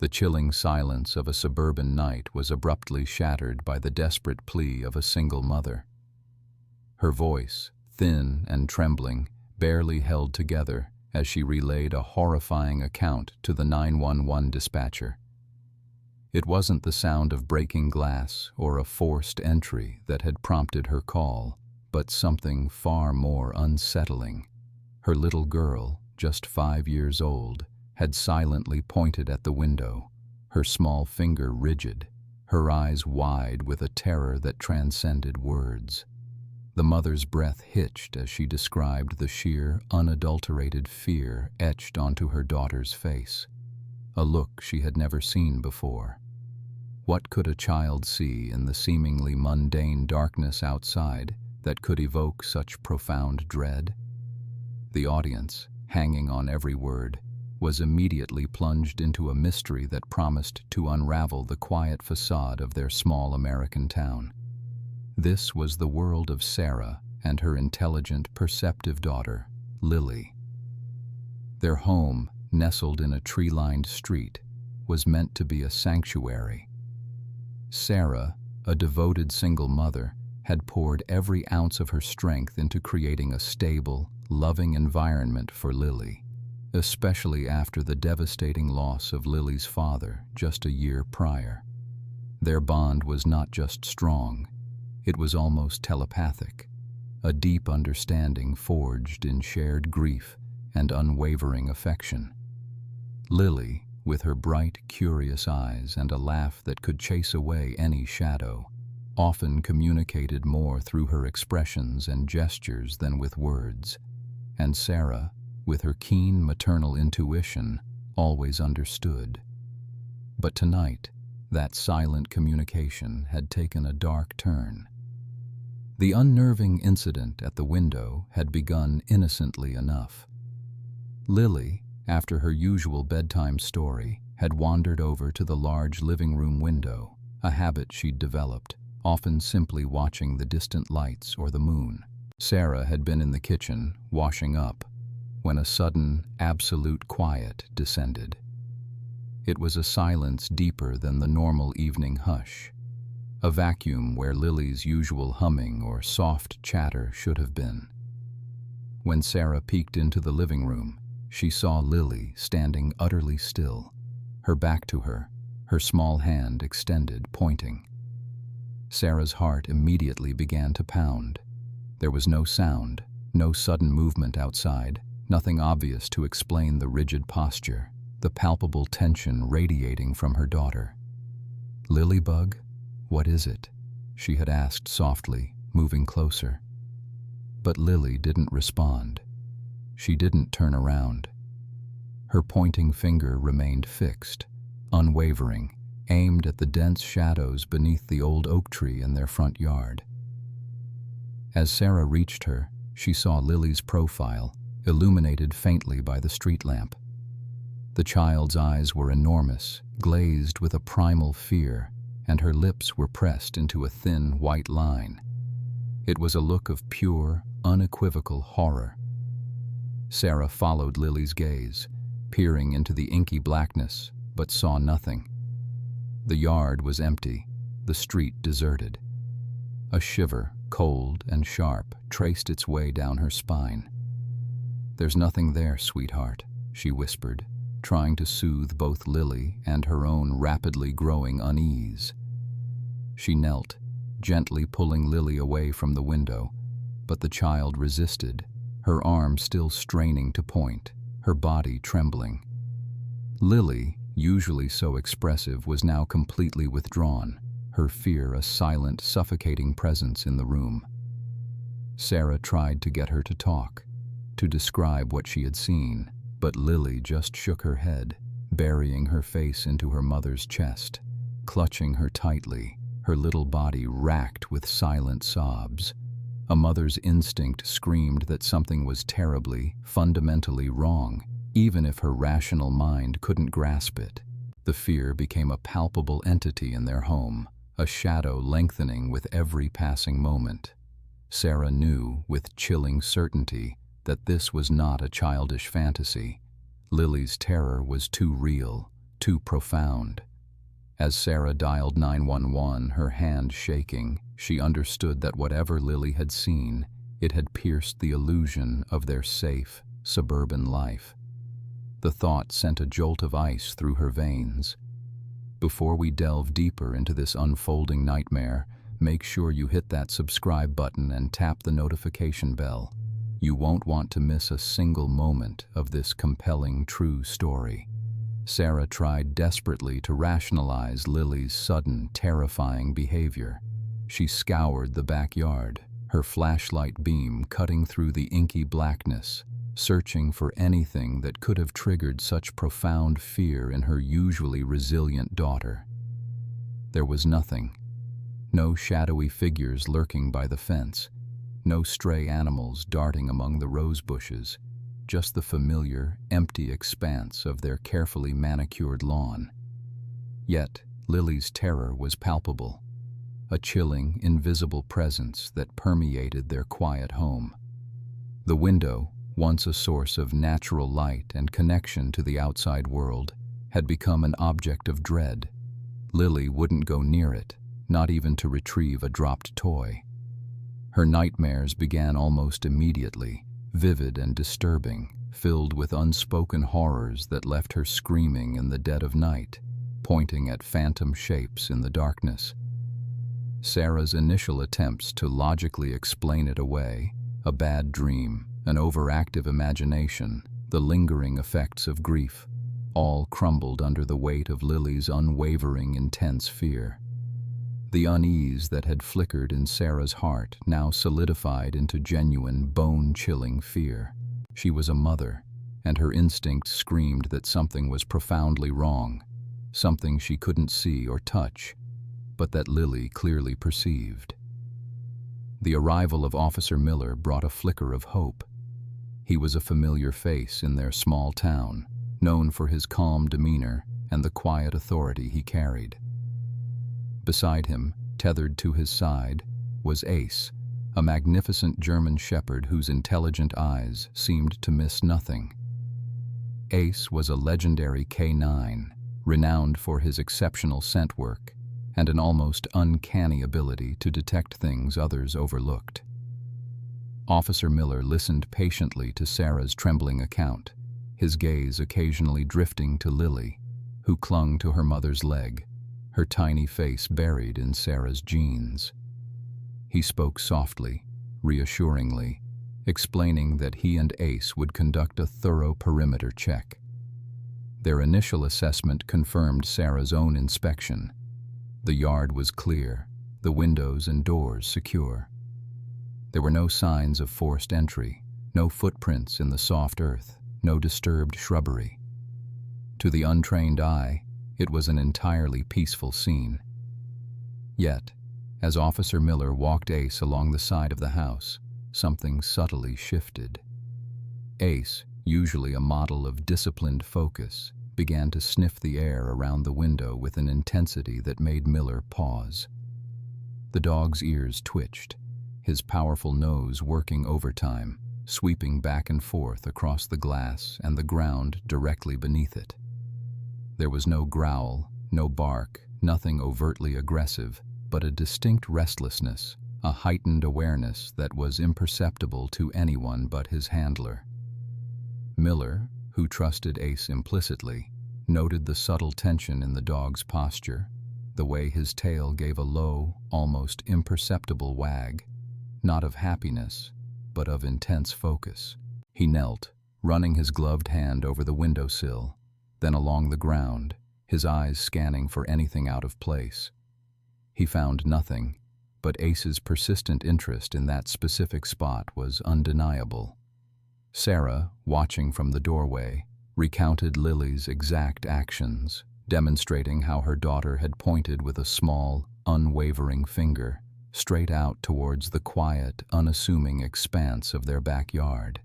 The chilling silence of a suburban night was abruptly shattered by the desperate plea of a single mother. Her voice, thin and trembling, barely held together as she relayed a horrifying account to the 911 dispatcher. It wasn't the sound of breaking glass or a forced entry that had prompted her call, but something far more unsettling. Her little girl, just 5 years old, had silently pointed at the window, her small finger rigid, her eyes wide with a terror that transcended words. The mother's breath hitched as she described the sheer, unadulterated fear etched onto her daughter's face, a look she had never seen before. What could a child see in the seemingly mundane darkness outside that could evoke such profound dread? The audience, hanging on every word, was immediately plunged into a mystery that promised to unravel the quiet facade of their small American town. This was the world of Sarah and her intelligent, perceptive daughter, Lily. Their home, nestled in a tree-lined street, was meant to be a sanctuary. Sarah, a devoted single mother, had poured every ounce of her strength into creating a stable, loving environment for Lily, especially after the devastating loss of Lily's father just a year prior. Their bond was not just strong, it was almost telepathic, a deep understanding forged in shared grief and unwavering affection. Lily, with her bright, curious eyes and a laugh that could chase away any shadow, often communicated more through her expressions and gestures than with words, and Sarah, with her keen maternal intuition, always understood. But tonight, that silent communication had taken a dark turn. The unnerving incident at the window had begun innocently enough. Lily, after her usual bedtime story, had wandered over to the large living room window, a habit she'd developed, often simply watching the distant lights or the moon. Sarah had been in the kitchen, washing up, when a sudden, absolute quiet descended. It was a silence deeper than the normal evening hush, a vacuum where Lily's usual humming or soft chatter should have been. When Sarah peeked into the living room, she saw Lily standing utterly still, her back to her, her small hand extended, pointing. Sarah's heart immediately began to pound. There was no sound, no sudden movement outside, nothing obvious to explain the rigid posture, the palpable tension radiating from her daughter. "Lilybug, what is it?" she had asked softly, moving closer. But Lily didn't respond. She didn't turn around. Her pointing finger remained fixed, unwavering, aimed at the dense shadows beneath the old oak tree in their front yard. As Sarah reached her, she saw Lily's profile, illuminated faintly by the street lamp. The child's eyes were enormous, glazed with a primal fear, and her lips were pressed into a thin white line. It was a look of pure, unequivocal horror. Sarah followed Lily's gaze, peering into the inky blackness, but saw nothing. The yard was empty, the street deserted. A shiver, cold and sharp, traced its way down her spine. "There's nothing there, sweetheart," she whispered, trying to soothe both Lily and her own rapidly growing unease. She knelt, gently pulling Lily away from the window, but the child resisted, her arm still straining to point, her body trembling. Lily, usually so expressive, was now completely withdrawn, her fear a silent, suffocating presence in the room. Sarah tried to get her to talk, to describe what she had seen, but Lily just shook her head, burying her face into her mother's chest, clutching her tightly, her little body racked with silent sobs. A mother's instinct screamed that something was terribly, fundamentally wrong, even if her rational mind couldn't grasp it. The fear became a palpable entity in their home, a shadow lengthening with every passing moment. Sarah knew, with chilling certainty, that this was not a childish fantasy. Lily's terror was too real, too profound. As Sarah dialed 911, her hand shaking, she understood that whatever Lily had seen, it had pierced the illusion of their safe, suburban life. The thought sent a jolt of ice through her veins. Before we delve deeper into this unfolding nightmare, make sure you hit that subscribe button and tap the notification bell. You won't want to miss a single moment of this compelling true story. Sarah tried desperately to rationalize Lily's sudden, terrifying behavior. She scoured the backyard, her flashlight beam cutting through the inky blackness, searching for anything that could have triggered such profound fear in her usually resilient daughter. There was nothing. No shadowy figures lurking by the fence, no stray animals darting among the rose bushes, just the familiar, empty expanse of their carefully manicured lawn. Yet, Lily's terror was palpable, a chilling, invisible presence that permeated their quiet home. The window, once a source of natural light and connection to the outside world, had become an object of dread. Lily wouldn't go near it, not even to retrieve a dropped toy. Her nightmares began almost immediately, vivid and disturbing, filled with unspoken horrors that left her screaming in the dead of night, pointing at phantom shapes in the darkness. Sarah's initial attempts to logically explain it away, a bad dream, an overactive imagination, the lingering effects of grief, all crumbled under the weight of Lily's unwavering, intense fear. The unease that had flickered in Sarah's heart now solidified into genuine, bone-chilling fear. She was a mother, and her instinct screamed that something was profoundly wrong, something she couldn't see or touch, but that Lily clearly perceived. The arrival of Officer Miller brought a flicker of hope. He was a familiar face in their small town, known for his calm demeanor and the quiet authority he carried. Beside him, tethered to his side, was Ace, a magnificent German shepherd whose intelligent eyes seemed to miss nothing. Ace was a legendary K9, renowned for his exceptional scent work and an almost uncanny ability to detect things others overlooked. Officer Miller listened patiently to Sarah's trembling account, his gaze occasionally drifting to Lily, who clung to her mother's leg, her tiny face buried in Sarah's jeans. He spoke softly, reassuringly, explaining that he and Ace would conduct a thorough perimeter check. Their initial assessment confirmed Sarah's own inspection. The yard was clear, the windows and doors secure. There were no signs of forced entry, no footprints in the soft earth, no disturbed shrubbery. To the untrained eye, it was an entirely peaceful scene. Yet, as Officer Miller walked Ace along the side of the house, something subtly shifted. Ace, usually a model of disciplined focus, began to sniff the air around the window with an intensity that made Miller pause. The dog's ears twitched, his powerful nose working overtime, sweeping back and forth across the glass and the ground directly beneath it. There was no growl, no bark, nothing overtly aggressive, but a distinct restlessness, a heightened awareness that was imperceptible to anyone but his handler. Miller, who trusted Ace implicitly, noted the subtle tension in the dog's posture, the way his tail gave a low, almost imperceptible wag, not of happiness, but of intense focus. He knelt, running his gloved hand over the windowsill, then along the ground, his eyes scanning for anything out of place. He found nothing, but Ace's persistent interest in that specific spot was undeniable. Sarah, watching from the doorway, recounted Lily's exact actions, demonstrating how her daughter had pointed with a small, unwavering finger, straight out towards the quiet, unassuming expanse of their backyard.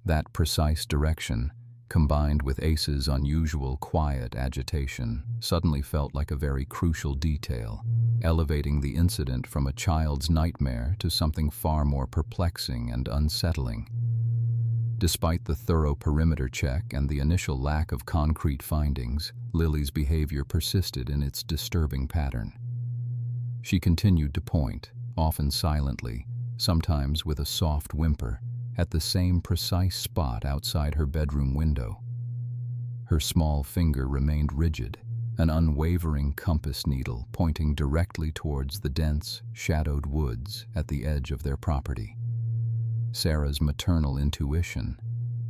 That precise direction, combined with Ace's unusual quiet agitation, suddenly felt like a very crucial detail, elevating the incident from a child's nightmare to something far more perplexing and unsettling. Despite the thorough perimeter check and the initial lack of concrete findings, Lily's behavior persisted in its disturbing pattern. She continued to point, often silently, sometimes with a soft whimper, at the same precise spot outside her bedroom window. Her small finger remained rigid, an unwavering compass needle pointing directly towards the dense, shadowed woods at the edge of their property. Sarah's maternal intuition,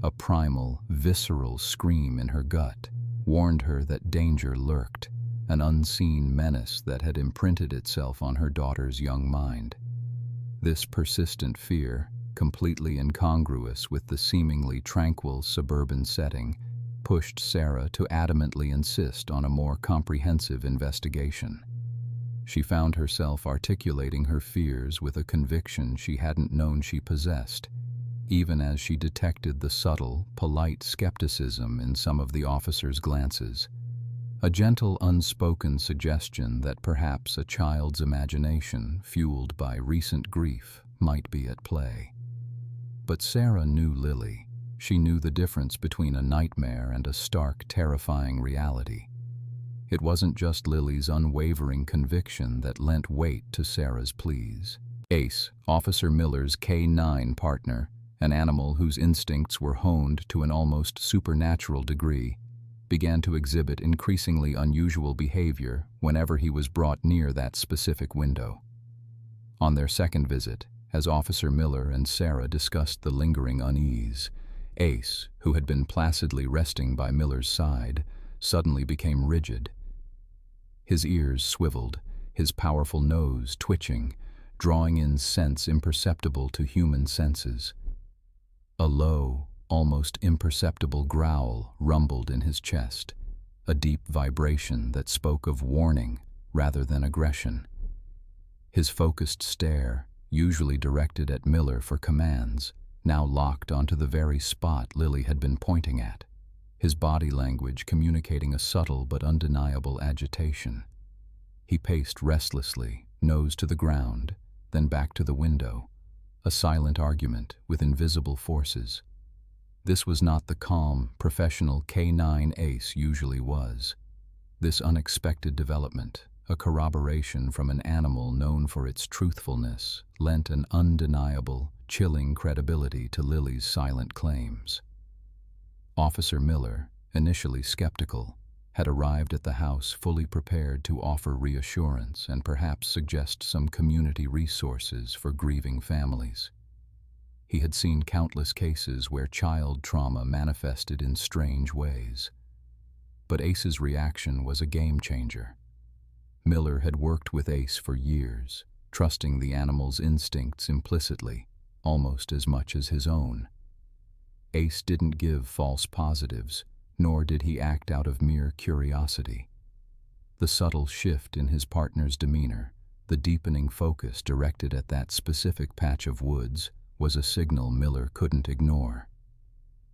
a primal, visceral scream in her gut, warned her that danger lurked, an unseen menace that had imprinted itself on her daughter's young mind. This persistent fear, completely incongruous with the seemingly tranquil suburban setting, pushed Sarah to adamantly insist on a more comprehensive investigation. She found herself articulating her fears with a conviction she hadn't known she possessed, even as she detected the subtle, polite skepticism in some of the officers' glances, a gentle, unspoken suggestion that perhaps a child's imagination, fueled by recent grief, might be at play. But Sarah knew Lily. She knew the difference between a nightmare and a stark, terrifying reality. It wasn't just Lily's unwavering conviction that lent weight to Sarah's pleas. Ace, Officer Miller's K-9 partner, an animal whose instincts were honed to an almost supernatural degree, began to exhibit increasingly unusual behavior whenever he was brought near that specific window. On their second visit, as Officer Miller and Sarah discussed the lingering unease, Ace, who had been placidly resting by Miller's side, suddenly became rigid. His ears swiveled, his powerful nose twitching, drawing in scents imperceptible to human senses. A low, almost imperceptible growl rumbled in his chest, a deep vibration that spoke of warning rather than aggression. His focused stare, usually directed at Miller for commands, now locked onto the very spot Lily had been pointing at, his body language communicating a subtle but undeniable agitation. He paced restlessly, nose to the ground, then back to the window, a silent argument with invisible forces. This was not the calm, professional K-9 Ace usually was. This unexpected development, a corroboration from an animal known for its truthfulness, lent an undeniable, chilling credibility to Lily's silent claims. Officer Miller, initially skeptical, had arrived at the house fully prepared to offer reassurance and perhaps suggest some community resources for grieving families. He had seen countless cases where child trauma manifested in strange ways. But Ace's reaction was a game changer. Miller had worked with Ace for years, trusting the animal's instincts implicitly, almost as much as his own. Ace didn't give false positives, nor did he act out of mere curiosity. The subtle shift in his partner's demeanor, the deepening focus directed at that specific patch of woods, was a signal Miller couldn't ignore.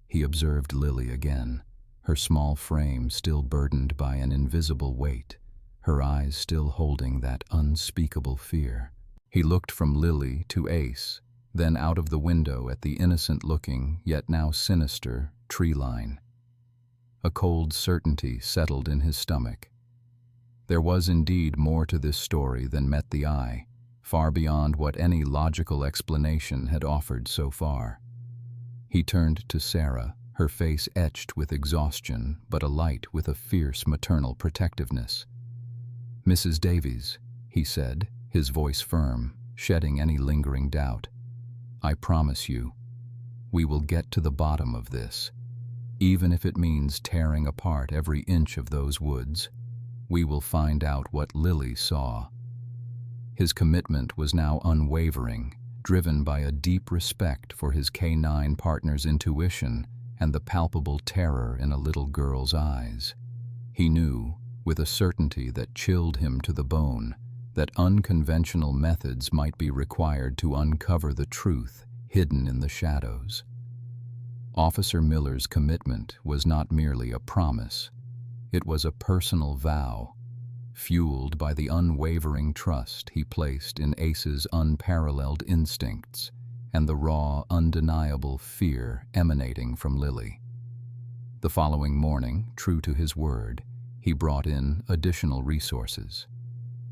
He observed Lily again, her small frame still burdened by an invisible weight, her eyes still holding that unspeakable fear. He looked from Lily to Ace, then out of the window at the innocent-looking, yet now sinister, tree line. A cold certainty settled in his stomach. There was indeed more to this story than met the eye, far beyond what any logical explanation had offered so far. He turned to Sarah, her face etched with exhaustion but alight with a fierce maternal protectiveness. "Mrs. Davies," he said, his voice firm, shedding any lingering doubt, "I promise you, we will get to the bottom of this. Even if it means tearing apart every inch of those woods, we will find out what Lily saw." His commitment was now unwavering, driven by a deep respect for his K-9 partner's intuition and the palpable terror in a little girl's eyes. He knew, with a certainty that chilled him to the bone, that unconventional methods might be required to uncover the truth hidden in the shadows. Officer Miller's commitment was not merely a promise. It was a personal vow, fueled by the unwavering trust he placed in Ace's unparalleled instincts and the raw, undeniable fear emanating from Lily. The following morning, true to his word, he brought in additional resources.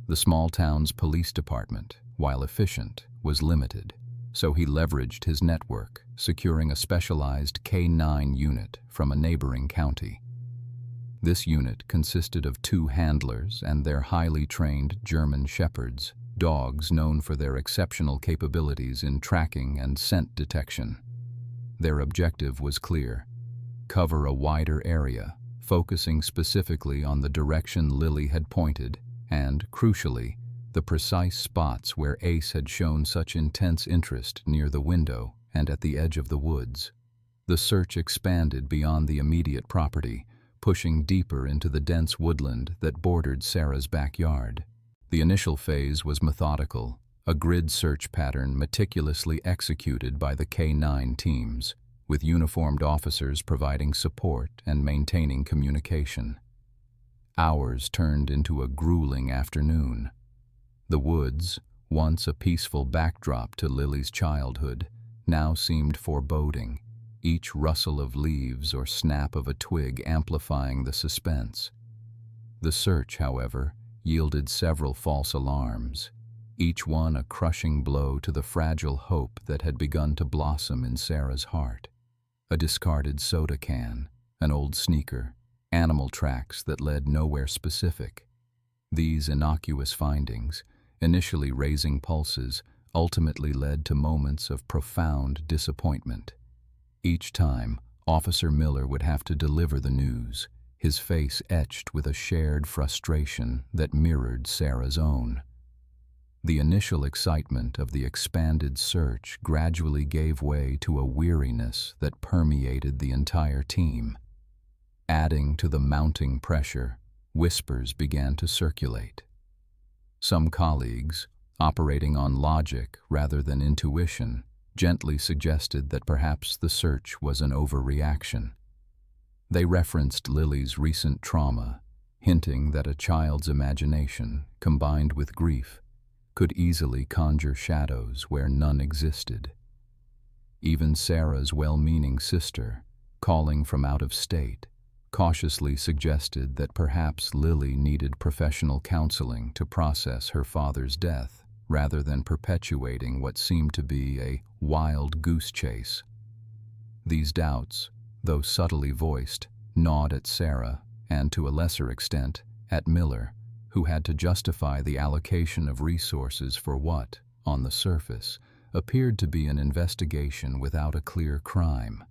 The small town's police department, while efficient, was limited, so he leveraged his network, securing a specialized K9 unit from a neighboring county. This unit consisted of 2 handlers and their highly trained German shepherds, dogs known for their exceptional capabilities in tracking and scent detection. Their objective was clear: cover a wider area, focusing specifically on the direction Lily had pointed and, crucially, the precise spots where Ace had shown such intense interest near the window and at the edge of the woods. The search expanded beyond the immediate property, pushing deeper into the dense woodland that bordered Sarah's backyard. The initial phase was methodical, a grid search pattern meticulously executed by the K9 teams, with uniformed officers providing support and maintaining communication. Hours turned into a grueling afternoon. The woods, once a peaceful backdrop to Lily's childhood, now seemed foreboding, each rustle of leaves or snap of a twig amplifying the suspense. The search, however, yielded several false alarms, each one a crushing blow to the fragile hope that had begun to blossom in Sarah's heart. A discarded soda can, an old sneaker, animal tracks that led nowhere specific. These innocuous findings, initially raising pulses, ultimately led to moments of profound disappointment. Each time, Officer Miller would have to deliver the news, his face etched with a shared frustration that mirrored Sarah's own. The initial excitement of the expanded search gradually gave way to a weariness that permeated the entire team. Adding to the mounting pressure, whispers began to circulate. Some colleagues, operating on logic rather than intuition, gently suggested that perhaps the search was an overreaction. They referenced Lily's recent trauma, hinting that a child's imagination, combined with grief, could easily conjure shadows where none existed. Even Sarah's well-meaning sister, calling from out of state, cautiously suggested that perhaps Lily needed professional counseling to process her father's death, rather than perpetuating what seemed to be a wild goose chase. These doubts, though subtly voiced, gnawed at Sarah and, to a lesser extent, at Miller, who had to justify the allocation of resources for what, on the surface, appeared to be an investigation without a clear crime.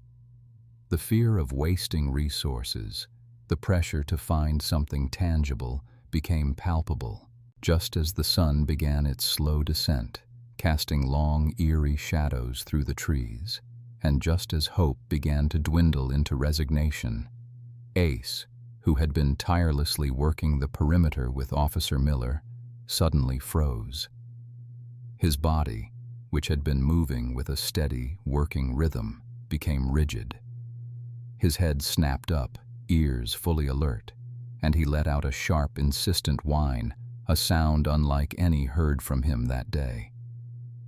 The fear of wasting resources, the pressure to find something tangible, became palpable, just as the sun began its slow descent, casting long, eerie shadows through the trees, and just as hope began to dwindle into resignation. Ace, who had been tirelessly working the perimeter with Officer Miller, suddenly froze. His body, which had been moving with a steady, working rhythm, became rigid. His head snapped up, ears fully alert, and he let out a sharp, insistent whine, a sound unlike any heard from him that day.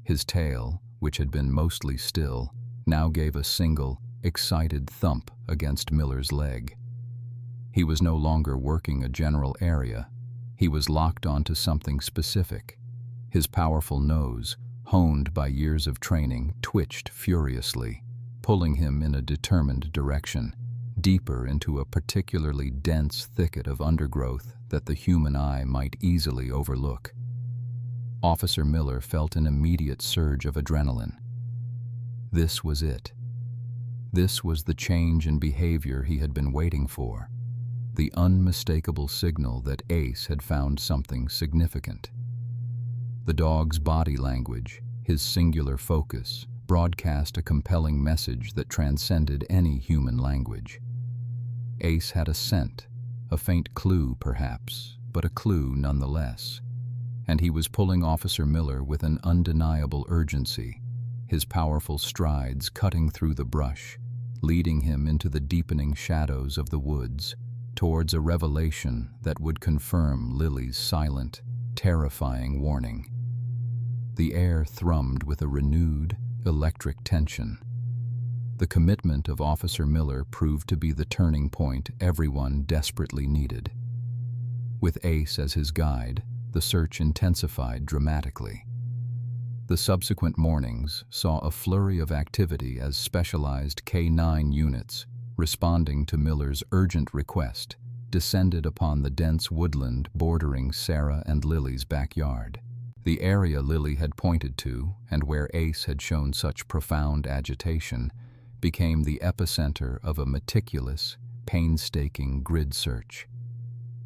His tail, which had been mostly still, now gave a single, excited thump against Miller's leg. He was no longer working a general area. He was locked onto something specific. His powerful nose, honed by years of training, twitched furiously, pulling him in a determined direction, deeper into a particularly dense thicket of undergrowth that the human eye might easily overlook. Officer Miller felt an immediate surge of adrenaline. This was it. This was the change in behavior he had been waiting for, the unmistakable signal that Ace had found something significant. The dog's body language, his singular focus, broadcast a compelling message that transcended any human language. Ace had a scent, a faint clue perhaps, but a clue nonetheless, and he was pulling Officer Miller with an undeniable urgency, his powerful strides cutting through the brush, leading him into the deepening shadows of the woods, towards a revelation that would confirm Lily's silent, terrifying warning. The air thrummed with a renewed, electric tension. The commitment of Officer Miller proved to be the turning point everyone desperately needed. With Ace as his guide, the search intensified dramatically. The subsequent mornings saw a flurry of activity as specialized K-9 units, responding to Miller's urgent request, descended upon the dense woodland bordering Sarah and Lily's backyard. The area Lily had pointed to, and where Ace had shown such profound agitation, became the epicenter of a meticulous, painstaking grid search.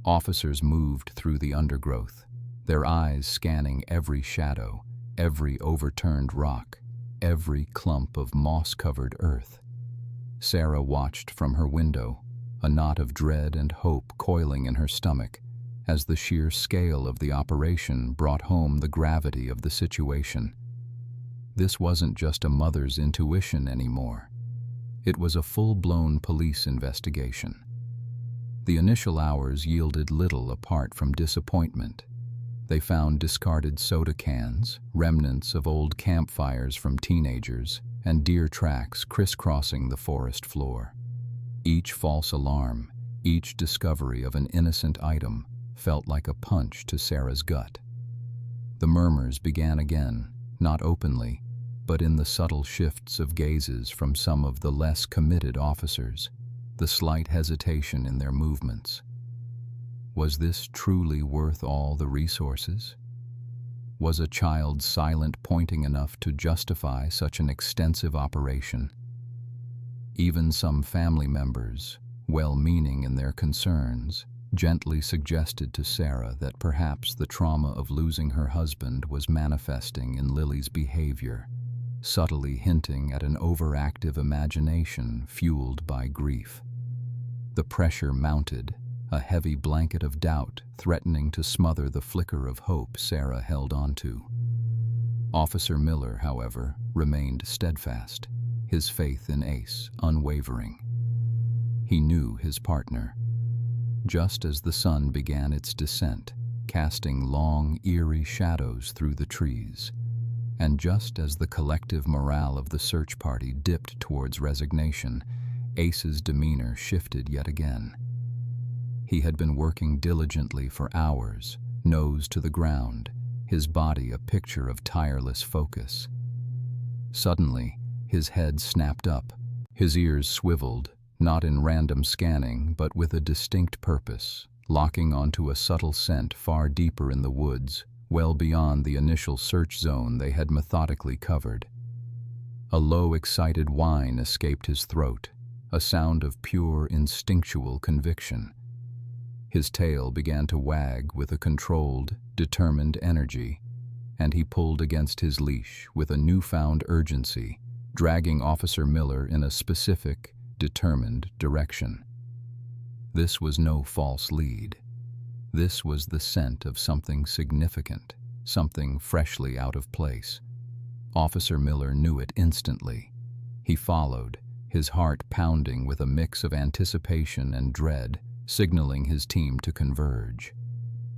Officers moved through the undergrowth, their eyes scanning every shadow, every overturned rock, every clump of moss-covered earth. Sarah watched from her window, a knot of dread and hope coiling in her stomach, as the sheer scale of the operation brought home the gravity of the situation. This wasn't just a mother's intuition anymore. It was a full-blown police investigation. The initial hours yielded little apart from disappointment. They found discarded soda cans, remnants of old campfires from teenagers, and deer tracks crisscrossing the forest floor. Each false alarm, each discovery of an innocent item, felt like a punch to Sarah's gut. The murmurs began again, not openly, but in the subtle shifts of gazes from some of the less committed officers, the slight hesitation in their movements. Was this truly worth all the resources? Was a child's silent pointing enough to justify such an extensive operation? Even some family members, well-meaning in their concerns, gently suggested to Sarah that perhaps the trauma of losing her husband was manifesting in Lily's behavior, subtly hinting at an overactive imagination fueled by grief. The pressure mounted, a heavy blanket of doubt threatening to smother the flicker of hope Sarah held onto. Officer Miller, however, remained steadfast, his faith in Ace unwavering. He knew his partner. Just as the sun began its descent, casting long, eerie shadows through the trees, and just as the collective morale of the search party dipped towards resignation, Ace's demeanor shifted yet again. He had been working diligently for hours, nose to the ground, his body a picture of tireless focus. Suddenly, his head snapped up, his ears swiveled, not in random scanning, but with a distinct purpose, locking onto a subtle scent far deeper in the woods, well beyond the initial search zone they had methodically covered. A low, excited whine escaped his throat, a sound of pure, instinctual conviction. His tail began to wag with a controlled, determined energy, and he pulled against his leash with a newfound urgency, dragging Officer Miller in a specific, determined direction. This was no false lead. This was the scent of something significant, something freshly out of place. Officer Miller knew it instantly. He followed, his heart pounding with a mix of anticipation and dread, signaling his team to converge.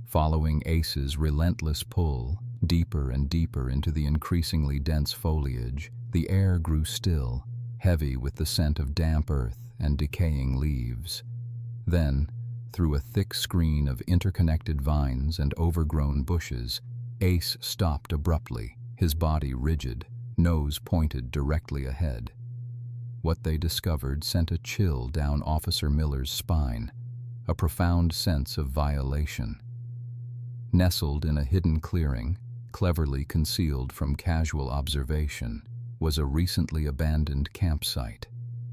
Following Ace's relentless pull, deeper and deeper into the increasingly dense foliage, the air grew still, heavy with the scent of damp earth and decaying leaves. Then, through a thick screen of interconnected vines and overgrown bushes, Ace stopped abruptly, his body rigid, nose pointed directly ahead. What they discovered sent a chill down Officer Miller's spine, a profound sense of violation. Nestled in a hidden clearing, cleverly concealed from casual observation, was a recently abandoned campsite.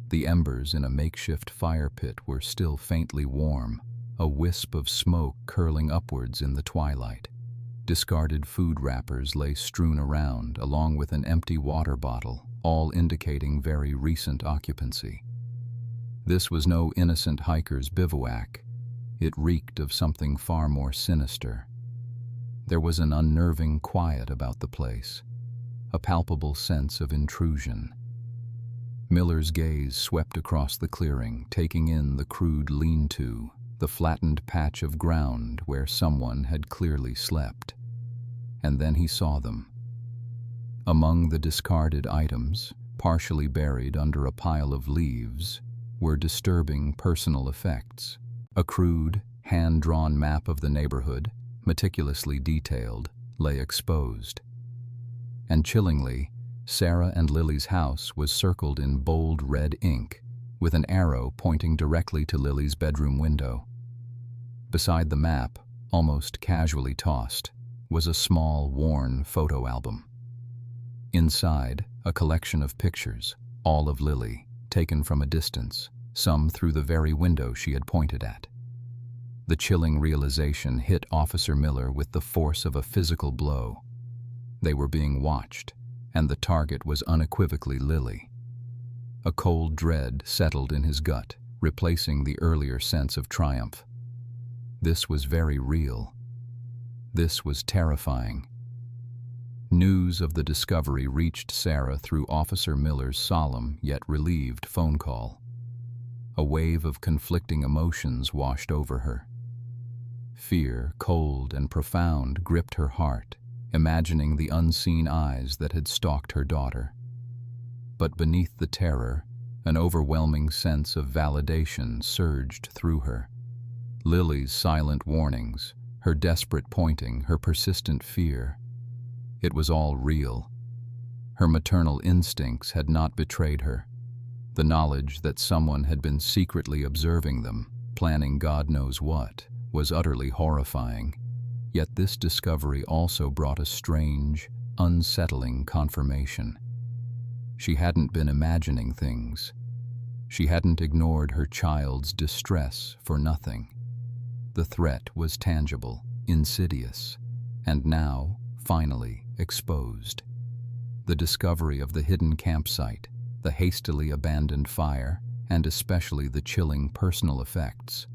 The embers in a makeshift fire pit were still faintly warm, a wisp of smoke curling upwards in the twilight. Discarded food wrappers lay strewn around, along with an empty water bottle, all indicating very recent occupancy. This was no innocent hiker's bivouac. It reeked of something far more sinister. There was an unnerving quiet about the place, a palpable sense of intrusion. Miller's gaze swept across the clearing, taking in the crude lean-to, the flattened patch of ground where someone had clearly slept. And then he saw them. Among the discarded items, partially buried under a pile of leaves, were disturbing personal effects. A crude, hand-drawn map of the neighborhood, meticulously detailed, lay exposed. And chillingly, Sarah and Lily's house was circled in bold red ink, with an arrow pointing directly to Lily's bedroom window. Beside the map, almost casually tossed, was a small, worn photo album. Inside, a collection of pictures, all of Lily, taken from a distance, some through the very window she had pointed at. The chilling realization hit Officer Miller with the force of a physical blow. They were being watched, and the target was unequivocally Lily. A cold dread settled in his gut, replacing the earlier sense of triumph. This was very real. This was terrifying. News of the discovery reached Sarah through Officer Miller's solemn yet relieved phone call. A wave of conflicting emotions washed over her. Fear, cold and profound, gripped her heart, imagining the unseen eyes that had stalked her daughter. But beneath the terror, an overwhelming sense of validation surged through her. Lily's silent warnings, her desperate pointing, her persistent fear. It was all real. Her maternal instincts had not betrayed her. The knowledge that someone had been secretly observing them, planning God knows what, was utterly horrifying. Yet this discovery also brought a strange, unsettling confirmation. She hadn't been imagining things. She hadn't ignored her child's distress for nothing. The threat was tangible, insidious, and now, finally, exposed. The discovery of the hidden campsite, the hastily abandoned fire, and especially the chilling personal effects.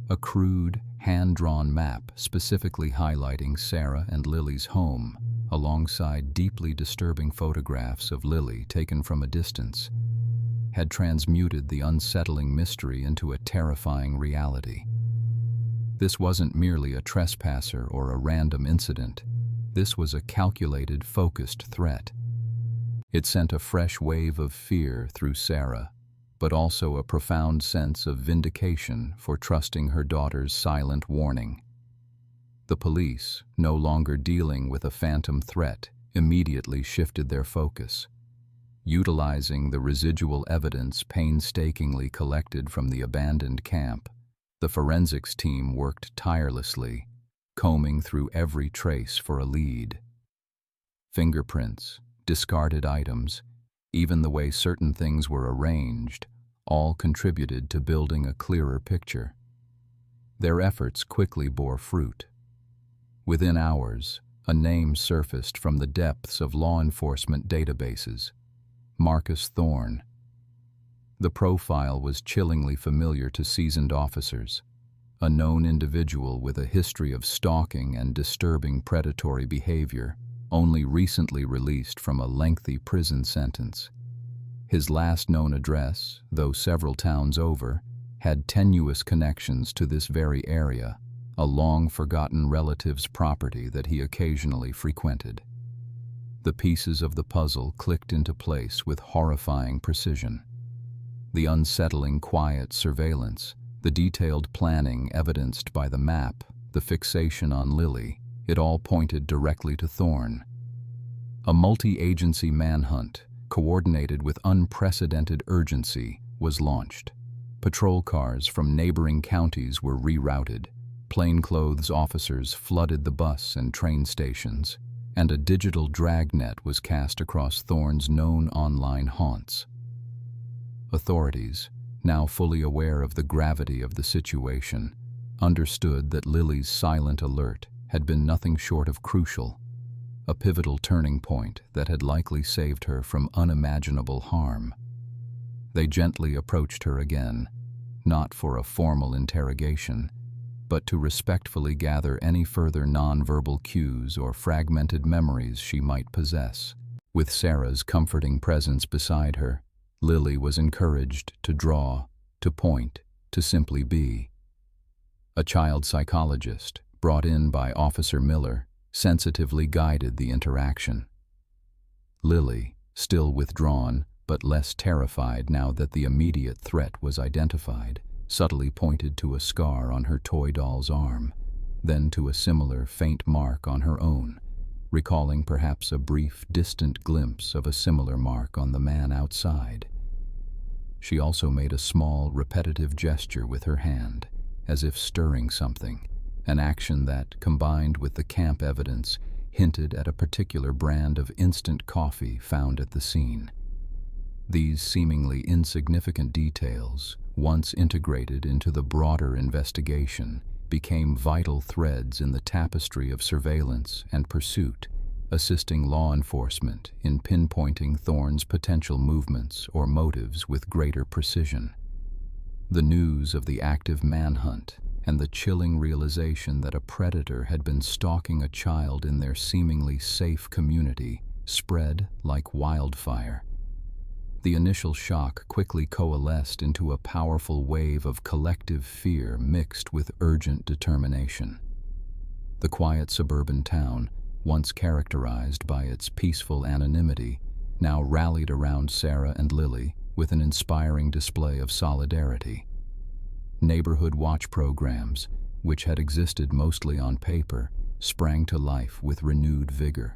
A crude, hand-drawn map specifically highlighting Sarah and Lily's home, alongside deeply disturbing photographs of Lily taken from a distance, had transmuted the unsettling mystery into a terrifying reality. This wasn't merely a trespasser or a random incident. This was a calculated, focused threat. It sent a fresh wave of fear through Sarah, but also a profound sense of vindication for trusting her daughter's silent warning. The police, no longer dealing with a phantom threat, immediately shifted their focus. Utilizing the residual evidence painstakingly collected from the abandoned camp, the forensics team worked tirelessly, combing through every trace for a lead. Fingerprints, discarded items, even the way certain things were arranged, all contributed to building a clearer picture. Their efforts quickly bore fruit. Within hours, a name surfaced from the depths of law enforcement databases: Marcus Thorne. The profile was chillingly familiar to seasoned officers, a known individual with a history of stalking and disturbing predatory behavior, only recently released from a lengthy prison sentence. His last known address, though several towns over, had tenuous connections to this very area, a long-forgotten relative's property that he occasionally frequented. The pieces of the puzzle clicked into place with horrifying precision. The unsettling, quiet surveillance, the detailed planning evidenced by the map, the fixation on Lily, it all pointed directly to Thorne. A multi-agency manhunt, coordinated with unprecedented urgency, was launched. Patrol cars from neighboring counties were rerouted, plainclothes officers flooded the bus and train stations, and a digital dragnet was cast across Thorne's known online haunts. Authorities, now fully aware of the gravity of the situation, understood that Lily's silent alert had been nothing short of crucial, a pivotal turning point that had likely saved her from unimaginable harm. They gently approached her again, not for a formal interrogation, but to respectfully gather any further nonverbal cues or fragmented memories she might possess. With Sarah's comforting presence beside her, Lily was encouraged to draw, to point, to simply be. A child psychologist, brought in by Officer Miller, sensitively guided the interaction. Lily, still withdrawn, but less terrified now that the immediate threat was identified, subtly pointed to a scar on her toy doll's arm, then to a similar faint mark on her own, recalling perhaps a brief, distant glimpse of a similar mark on the man outside. She also made a small, repetitive gesture with her hand, as if stirring something, an action that, combined with the camp evidence, hinted at a particular brand of instant coffee found at the scene. These seemingly insignificant details, once integrated into the broader investigation, became vital threads in the tapestry of surveillance and pursuit, assisting law enforcement in pinpointing Thorne's potential movements or motives with greater precision. The news of the active manhunt and the chilling realization that a predator had been stalking a child in their seemingly safe community spread like wildfire. The initial shock quickly coalesced into a powerful wave of collective fear mixed with urgent determination. The quiet suburban town, once characterized by its peaceful anonymity, now rallied around Sarah and Lily with an inspiring display of solidarity. Neighborhood watch programs, which had existed mostly on paper, sprang to life with renewed vigor.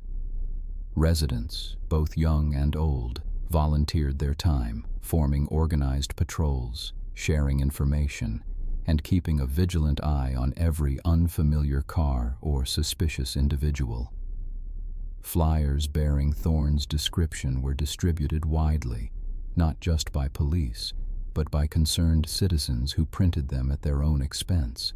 Residents, both young and old, volunteered their time, forming organized patrols, sharing information, and keeping a vigilant eye on every unfamiliar car or suspicious individual. Flyers bearing Thorne's description were distributed widely, not just by police, but by concerned citizens who printed them at their own expense.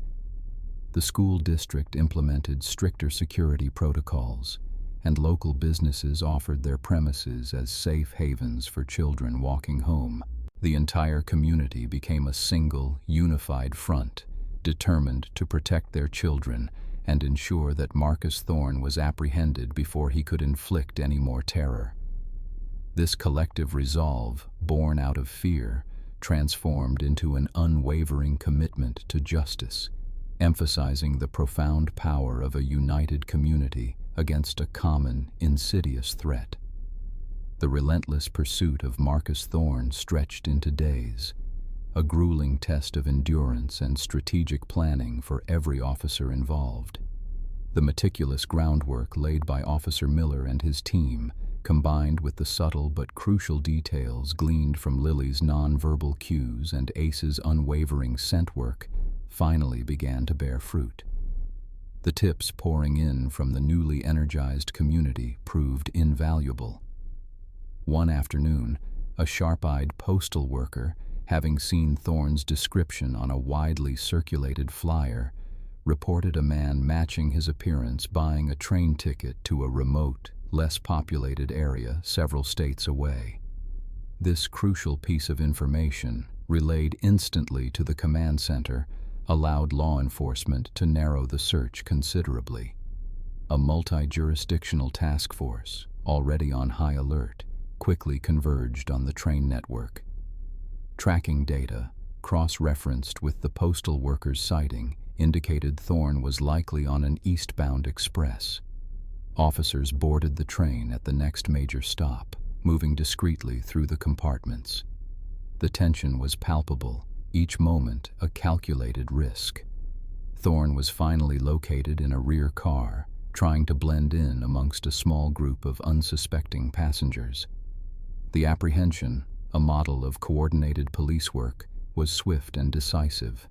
The school district implemented stricter security protocols, and local businesses offered their premises as safe havens for children walking home. The entire community became a single, unified front, determined to protect their children and ensure that Marcus Thorne was apprehended before he could inflict any more terror. This collective resolve, born out of fear, transformed into an unwavering commitment to justice, emphasizing the profound power of a united community against a common, insidious threat. The relentless pursuit of Marcus Thorne stretched into days, a grueling test of endurance and strategic planning for every officer involved. The meticulous groundwork laid by Officer Miller and his team, combined with the subtle but crucial details gleaned from Lily's nonverbal cues and Ace's unwavering scent work, finally began to bear fruit. The tips pouring in from the newly energized community proved invaluable. One afternoon, a sharp-eyed postal worker, having seen Thorne's description on a widely circulated flyer, reported a man matching his appearance buying a train ticket to a remote, less populated area several states away. This crucial piece of information, relayed instantly to the command center, allowed law enforcement to narrow the search considerably. A multi-jurisdictional task force, already on high alert, quickly converged on the train network. Tracking data, cross-referenced with the postal worker's sighting, indicated Thorne was likely on an eastbound express. Officers boarded the train at the next major stop, moving discreetly through the compartments. The tension was palpable, each moment a calculated risk. Thorne was finally located in a rear car, trying to blend in amongst a small group of unsuspecting passengers. The apprehension, a model of coordinated police work, was swift and decisive.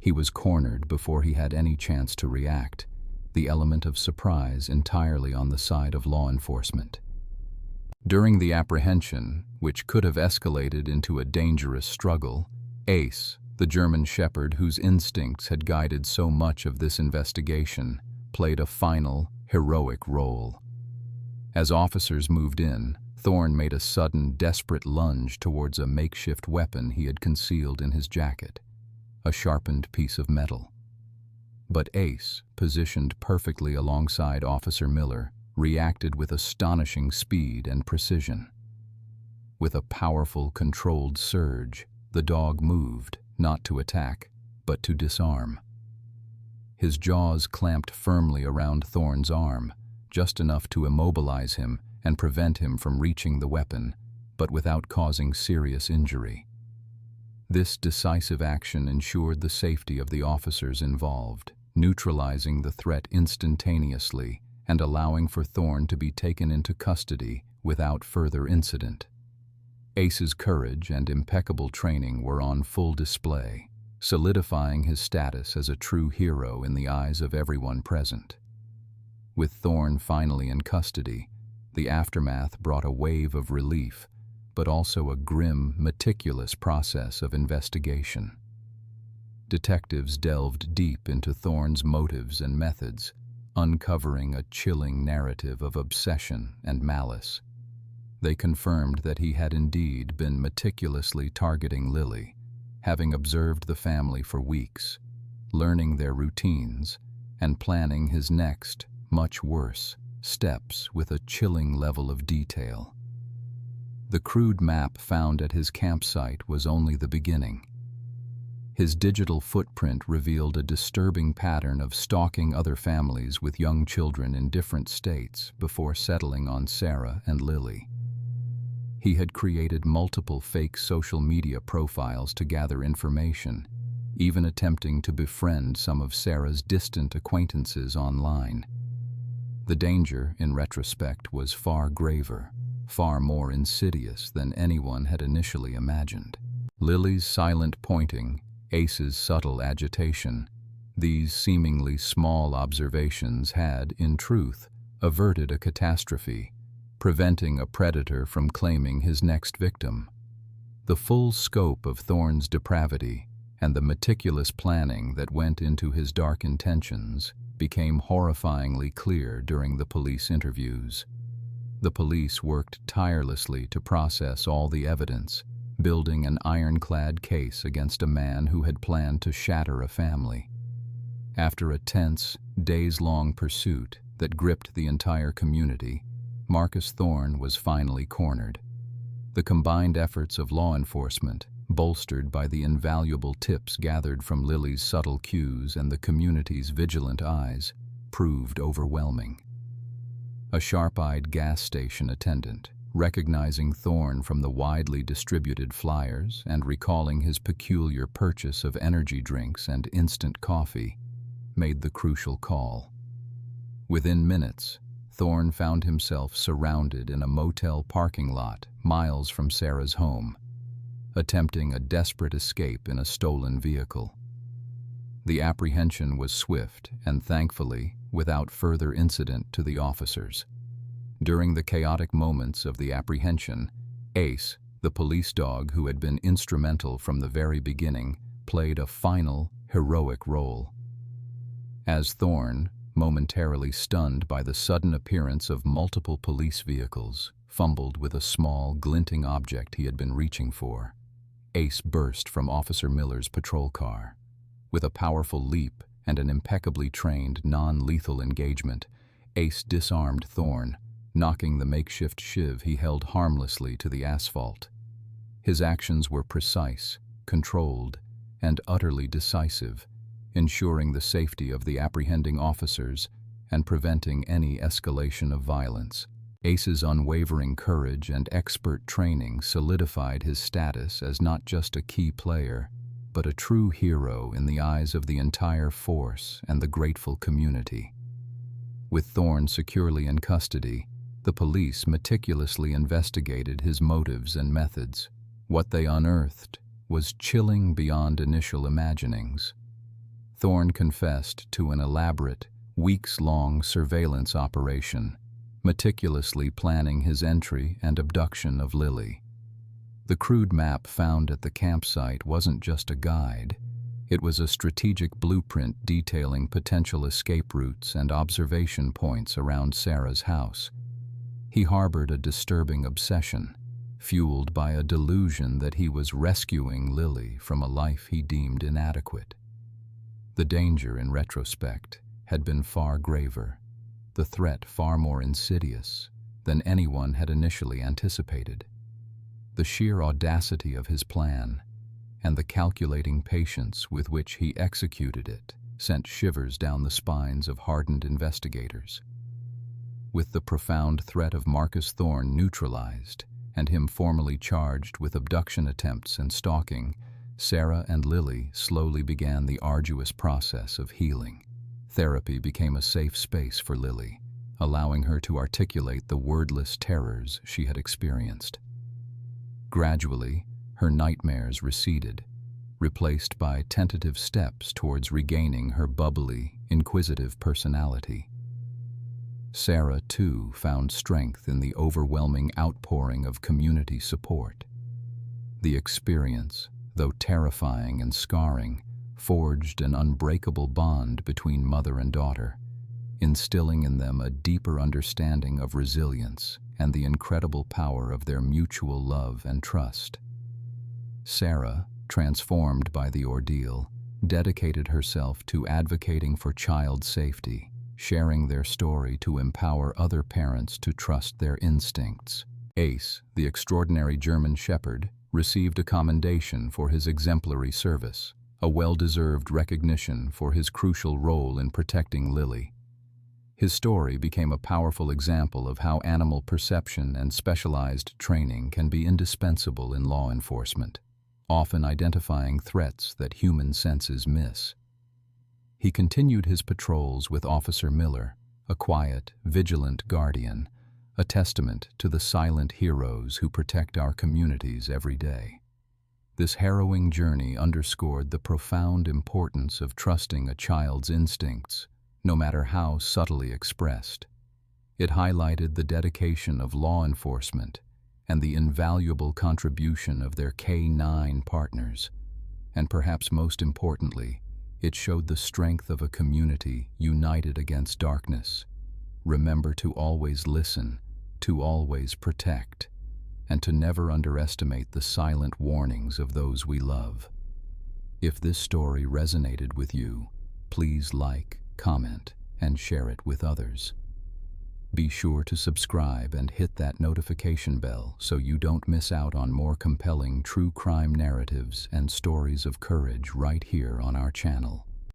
He was cornered before he had any chance to react, the element of surprise entirely on the side of law enforcement. During the apprehension, which could have escalated into a dangerous struggle, Ace, the German shepherd whose instincts had guided so much of this investigation, played a final, heroic role. As officers moved in, Thorne made a sudden, desperate lunge towards a makeshift weapon he had concealed in his jacket, a sharpened piece of metal. But Ace, positioned perfectly alongside Officer Miller, reacted with astonishing speed and precision. With a powerful, controlled surge, the dog moved, not to attack, but to disarm. His jaws clamped firmly around Thorne's arm, just enough to immobilize him and prevent him from reaching the weapon, but without causing serious injury. This decisive action ensured the safety of the officers involved, neutralizing the threat instantaneously and allowing for Thorne to be taken into custody without further incident. Ace's courage and impeccable training were on full display, solidifying his status as a true hero in the eyes of everyone present. With Thorne finally in custody, the aftermath brought a wave of relief, but also a grim, meticulous process of investigation. Detectives delved deep into Thorne's motives and methods, uncovering a chilling narrative of obsession and malice. They confirmed that he had indeed been meticulously targeting Lily, having observed the family for weeks, learning their routines, and planning his next, much worse, steps with a chilling level of detail. The crude map found at his campsite was only the beginning. His digital footprint revealed a disturbing pattern of stalking other families with young children in different states before settling on Sarah and Lily. He had created multiple fake social media profiles to gather information, even attempting to befriend some of Sarah's distant acquaintances online. The danger, in retrospect, was far graver, far more insidious than anyone had initially imagined. Lily's silent pointing, Ace's subtle agitation, these seemingly small observations had, in truth, averted a catastrophe, preventing a predator from claiming his next victim. The full scope of Thorne's depravity and the meticulous planning that went into his dark intentions became horrifyingly clear during the police interviews. The police worked tirelessly to process all the evidence, building an ironclad case against a man who had planned to shatter a family. After a tense, days-long pursuit that gripped the entire community, Marcus Thorne was finally cornered. The combined efforts of law enforcement, bolstered by the invaluable tips gathered from Lily's subtle cues and the community's vigilant eyes, proved overwhelming. A sharp-eyed gas station attendant, recognizing Thorne from the widely distributed flyers and recalling his peculiar purchase of energy drinks and instant coffee, made the crucial call. Within minutes, Thorne found himself surrounded in a motel parking lot miles from Sarah's home, attempting a desperate escape in a stolen vehicle. The apprehension was swift and, thankfully, without further incident to the officers. During the chaotic moments of the apprehension, Ace, the police dog who had been instrumental from the very beginning, played a final, heroic role. As Thorne, momentarily stunned by the sudden appearance of multiple police vehicles, fumbled with a small, glinting object he had been reaching for, Ace burst from Officer Miller's patrol car. With a powerful leap and an impeccably trained, non-lethal engagement, Ace disarmed Thorne, knocking the makeshift shiv he held harmlessly to the asphalt. His actions were precise, controlled, and utterly decisive, ensuring the safety of the apprehending officers and preventing any escalation of violence. Ace's unwavering courage and expert training solidified his status as not just a key player, but a true hero in the eyes of the entire force and the grateful community. With Thorne securely in custody, the police meticulously investigated his motives and methods. What they unearthed was chilling beyond initial imaginings. Thorne confessed to an elaborate, weeks-long surveillance operation, meticulously planning his entry and abduction of Lily. The crude map found at the campsite wasn't just a guide. It was a strategic blueprint detailing potential escape routes and observation points around Sarah's house. He harbored a disturbing obsession, fueled by a delusion that he was rescuing Lily from a life he deemed inadequate. The danger, in retrospect, had been far graver, the threat far more insidious than anyone had initially anticipated. The sheer audacity of his plan and the calculating patience with which he executed it sent shivers down the spines of hardened investigators. With the profound threat of Marcus Thorne neutralized and him formally charged with abduction attempts and stalking, Sarah and Lily slowly began the arduous process of healing. Therapy became a safe space for Lily, allowing her to articulate the wordless terrors she had experienced. Gradually, her nightmares receded, replaced by tentative steps towards regaining her bubbly, inquisitive personality. Sarah, too, found strength in the overwhelming outpouring of community support. The experience, though terrifying and scarring, forged an unbreakable bond between mother and daughter, instilling in them a deeper understanding of resilience and the incredible power of their mutual love and trust. Sarah, transformed by the ordeal, dedicated herself to advocating for child safety, sharing their story to empower other parents to trust their instincts. Ace, the extraordinary German Shepherd, received a commendation for his exemplary service, a well-deserved recognition for his crucial role in protecting Lily. His story became a powerful example of how animal perception and specialized training can be indispensable in law enforcement, often identifying threats that human senses miss. He continued his patrols with Officer Miller, a quiet, vigilant guardian, a testament to the silent heroes who protect our communities every day. This harrowing journey underscored the profound importance of trusting a child's instincts, no matter how subtly expressed. It highlighted the dedication of law enforcement and the invaluable contribution of their K-9 partners, and perhaps most importantly, it showed the strength of a community united against darkness. Remember to always listen, to always protect, and to never underestimate the silent warnings of those we love. If this story resonated with you, please like, comment, and share it with others. Be sure to subscribe and hit that notification bell so you don't miss out on more compelling true crime narratives and stories of courage right here on our channel.